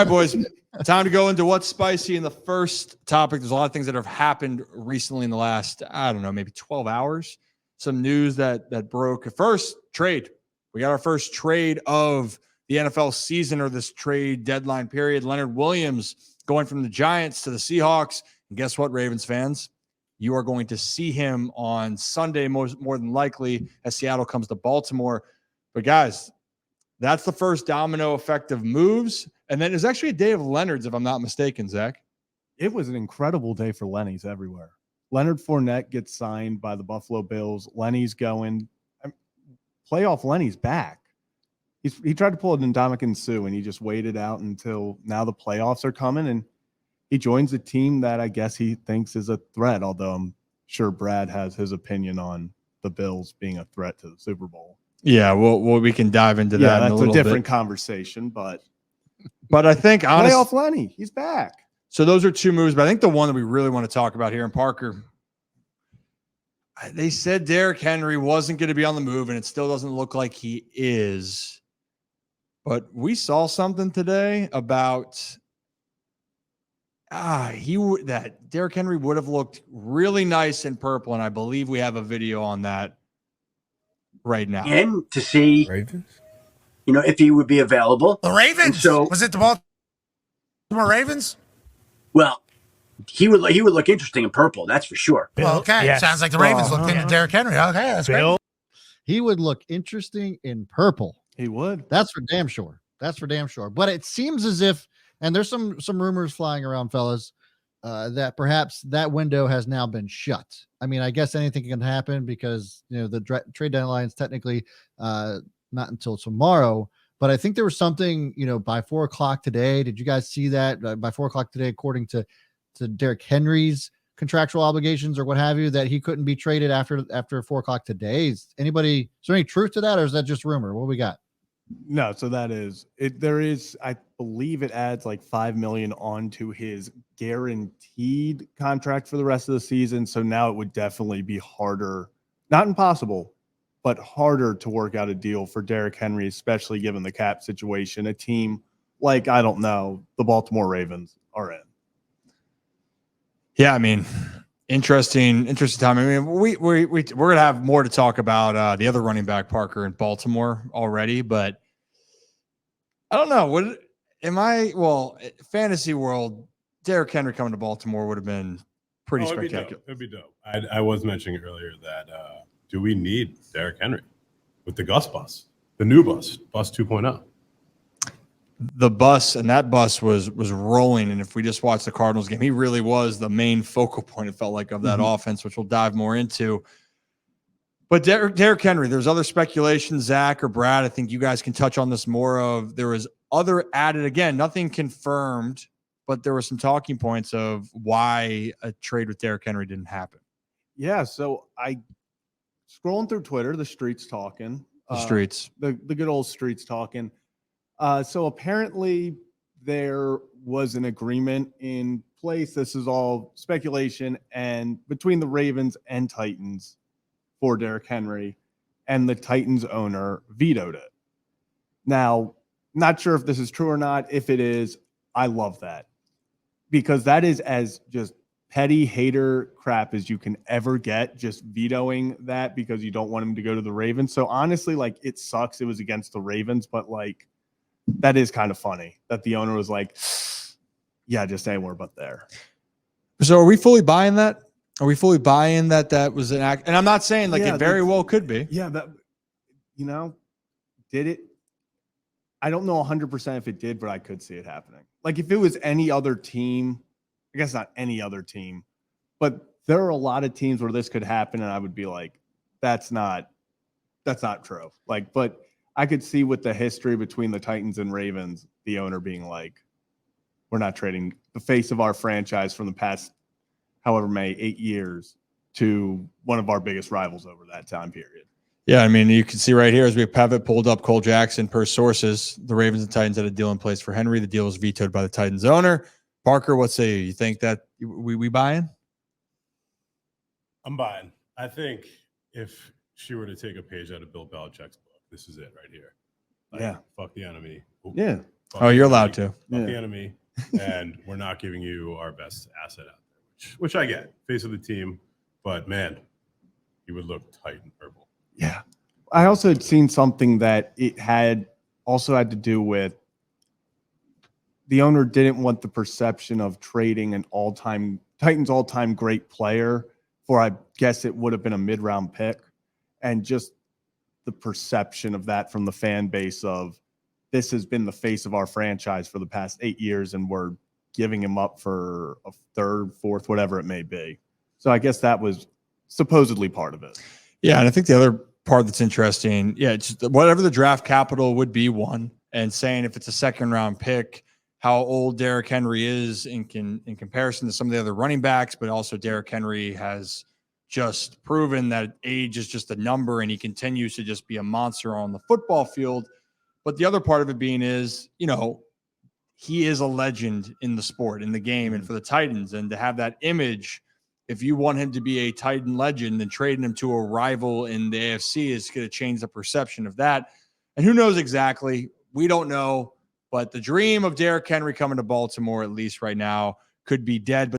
All right, boys, time to go into what's spicy in the first topic. There's a lot of things that have happened recently in the last, I don't know, maybe 12 hours. Some news that broke. First, trade. We got our first trade of the NFL season, or this trade deadline period. Leonard Williams going from the Giants to the Seahawks. And guess what, Ravens fans? You are going to see him on Sunday, more than likely, as Seattle comes to Baltimore. But guys, that's the first domino effect of moves. And then there's actually a day of Leonard's, if I'm not mistaken, Zach. It was an incredible day for Lenny's everywhere. Leonard Fournette gets signed by the Buffalo Bills. Lenny's going. Playoff Lenny's back. He tried to pull a Ndamukong Suh, and he just waited out until now the playoffs are coming, and he joins a team that I guess he thinks is a threat, although I'm sure Brad has his opinion on the Bills being a threat to the Super Bowl. Yeah, well we can dive into that. That's in a little different bit. Conversation, but I think honestly, playoff Lenny, he's back. So those are two moves, but I think the one that we really want to talk about here in Parker, they said Derrick Henry wasn't going to be on the move, and it still doesn't look like he is. But we saw something today about that Derrick Henry would have looked really nice in purple, and I believe we have a video on that right now. And to see Ravens, if he would be available. the Ravens. And so was it the Baltimore Ravens? Well, he would look interesting in purple, that's for sure. Well, okay, Yes. sounds like the Ravens looked into Derrick Henry. Okay, that's Bill, great. He would look interesting in purple. He would. That's for damn sure. That's for damn sure. But it seems as if, and there's some rumors flying around, fellas, that perhaps that window has now been shut. I mean, I guess anything can happen because the trade deadline is technically not until tomorrow. But I think there was something, by 4:00 today. Did you guys see that? By 4:00 today, according to Derrick Henry's contractual obligations or what have you, that he couldn't be traded after 4:00 today. Is there any truth to that, or is that just rumor? What we got? No, so that is it. There is, I believe it adds like $5 million onto his guaranteed contract for the rest of the season. So now it would definitely be harder, not impossible, but harder to work out a deal for Derrick Henry, especially given the cap situation. A team like, I don't know, the Baltimore Ravens are in. Yeah, I mean, interesting time. I mean, we're gonna have more to talk about the other running back, Parker, in Baltimore already, but I don't know. Fantasy world, Derrick Henry coming to Baltimore would have been pretty spectacular. It'd be dope. I was mentioning earlier that do we need Derrick Henry with the Gus bus, the new bus 2.0? The bus, and that bus was rolling. And if we just watched the Cardinals game, he really was the main focal point, it felt like, of that offense, which we'll dive more into. But Derrick Henry, there's other speculation, Zach or Brad, I think you guys can touch on this more of. There was other added, again, nothing confirmed, but there were some talking points of why a trade with Derrick Henry didn't happen. Yeah, so scrolling through Twitter, the streets talking. The good old streets talking. So apparently there was an agreement in place. This is all speculation, and between the Ravens and Titans for Derrick Henry, and the Titans owner vetoed it. Now, not sure if this is true or not. If it is, I love that, because that is as just petty hater crap as you can ever get, just vetoing that because you don't want him to go to the Ravens. So honestly, like, it sucks it was against the Ravens, but like, that is kind of funny that the owner was like, yeah, just anywhere but there. So are we fully buying that? Are we fully buying that was an act? And I'm not saying it very well could be. Yeah, that, did it? I don't know 100% if it did, but I could see it happening. Like, if it was any other team, I guess not any other team, but there are a lot of teams where this could happen, and I would be like, that's not true. Like, but I could see with the history between the Titans and Ravens, the owner being like, we're not trading the face of our franchise from the past however many 8 years to one of our biggest rivals over that time period. Yeah, I mean, you can see right here as we have it pulled up, Cole Jackson, per sources, the Ravens and Titans had a deal in place for Henry. The deal was vetoed by the Titans owner. Parker, what say you? You think that we buying? I'm buying. I think if she were to take a page out of Bill Belichick's book, this is it right here. Like, yeah. Fuck the enemy. Yeah. Oh, you're allowed to. Fuck the enemy, and we're not giving you our best asset out there, which I get, face of the team, but man, he would look tight and purple. Yeah. I also had seen something that it had to do with the owner didn't want the perception of trading an Titans all-time great player for, I guess it would have been a mid-round pick, and just the perception of that from the fan base of this has been the face of our franchise for the past 8 years, and we're giving him up for a third, fourth, whatever it may be. So I guess that was supposedly part of it. Yeah, and I think the other part that's interesting, it's whatever the draft capital would be, one, and saying if it's a second round pick, how old Derrick Henry is in comparison to some of the other running backs, but also Derrick Henry has just proven that age is just a number, and he continues to just be a monster on the football field. But the other part of it being is, he is a legend in the sport, in the game, and for the Titans, and to have that image, if you want him to be a Titan legend, then trading him to a rival in the AFC is going to change the perception of that. And who knows exactly? We don't know. But the dream of Derrick Henry coming to Baltimore, at least right now, could be dead. But